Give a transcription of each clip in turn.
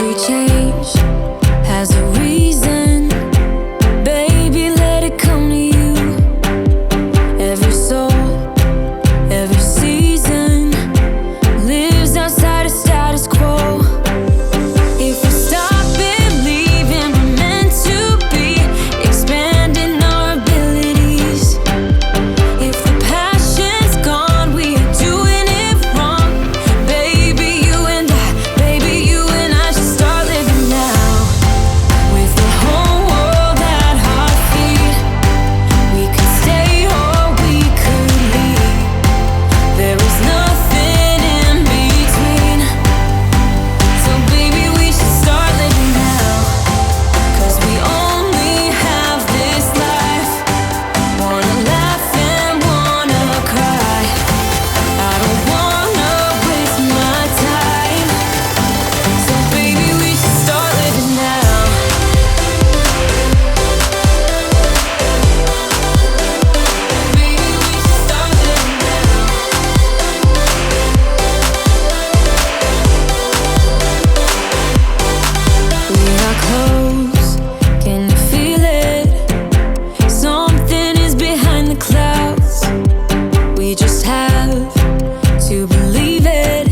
Every change has a reason. Baby, let it come to you. Every soul, every season lives outside of status quo. If we stop believing we're meant to be, expanding our abilities. If the passion's gone, we are doing it wrong. Baby, you and I should start living now. With the whole world at our feet, we could stay or we could leave. There is nothing in between. So baby, we should start living now. 'Cause we only have this life. Wanna laugh and wanna cry. I don't wanna waste my time. So baby, we should start living now. Baby, we should start living now. We are close, can you feel it? Something is behind the clouds. We just have to believe it,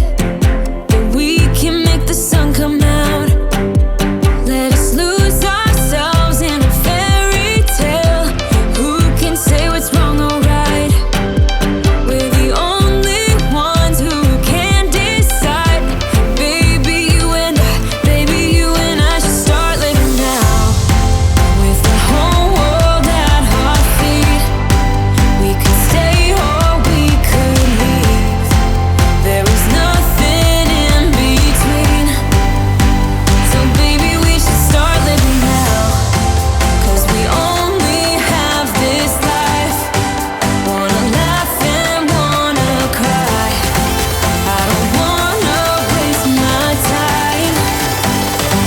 that we can make the sun come out. Let us lose ourselves in a fairy tale. Who can say what's wrong or right? We're the only ones who can decide. Baby, you and I should start living now. With the whole world at our feet, we could stay or we could leave. There is nothing in between. So baby, we should start living now. 'Cause we only have this life. Wanna laugh and wanna cry. I don't wanna waste my time.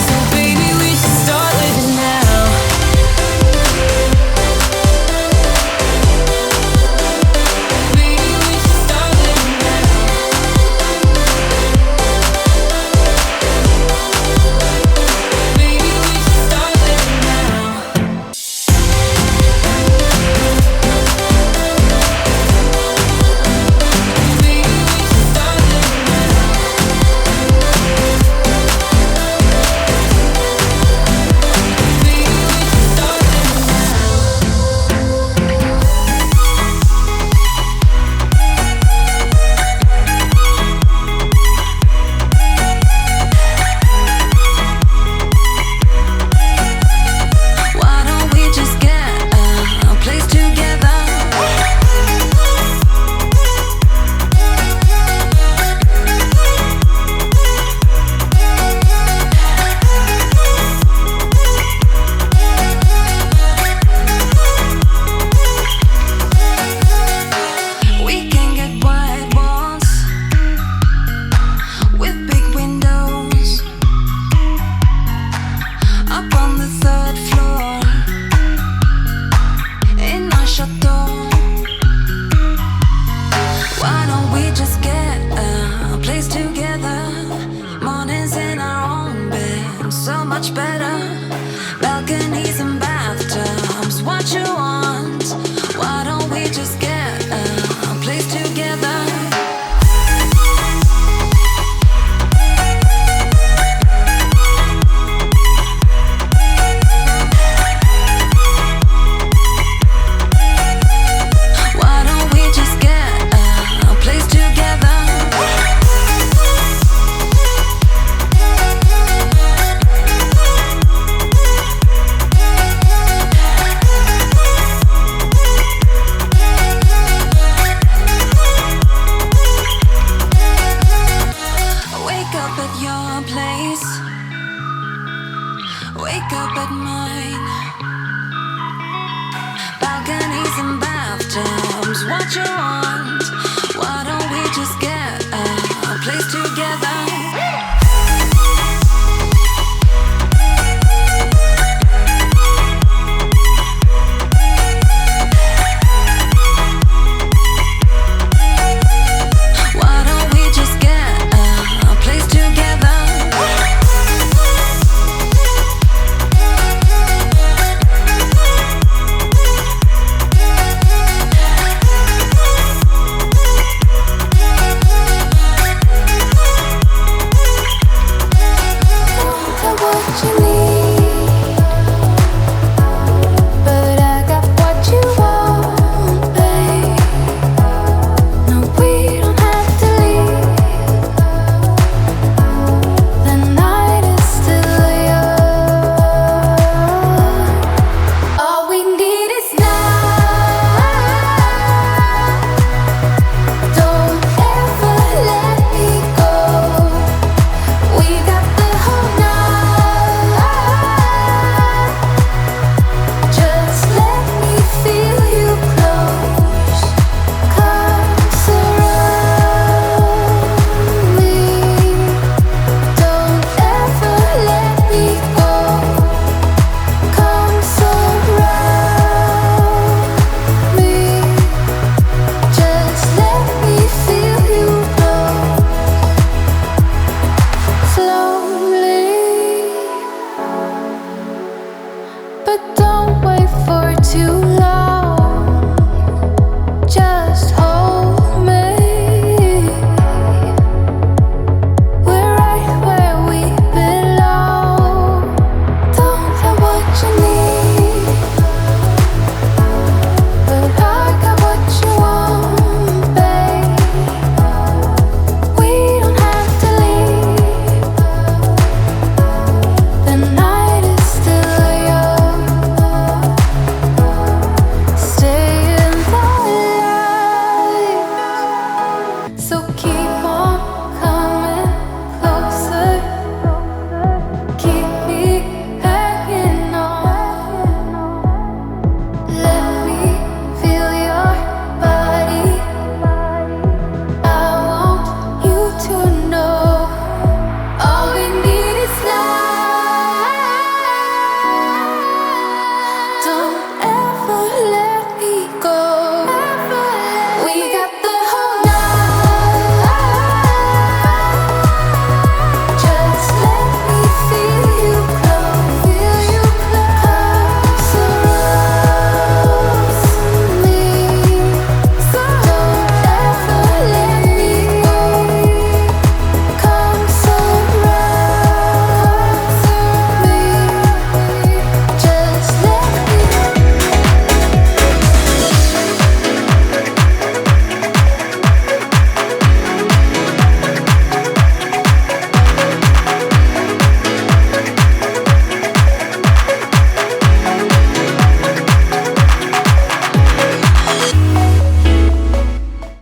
So baby, we should start living now. Baby, we should start living now. Baby, we should start living now. Baby, we should start living now. Baby, we should start living Why don't we just get a place together? We can get white walls with big windows up on the third floor in our chateau. Why don't we just get a place together? Mornings in our own bed, so much better. Balconies and bathtubs, what you want? Why don't we just get a place together? Why don't we just get a place together? Wake up at your place, wake up at mine. Balconies and bathtubs, what you want?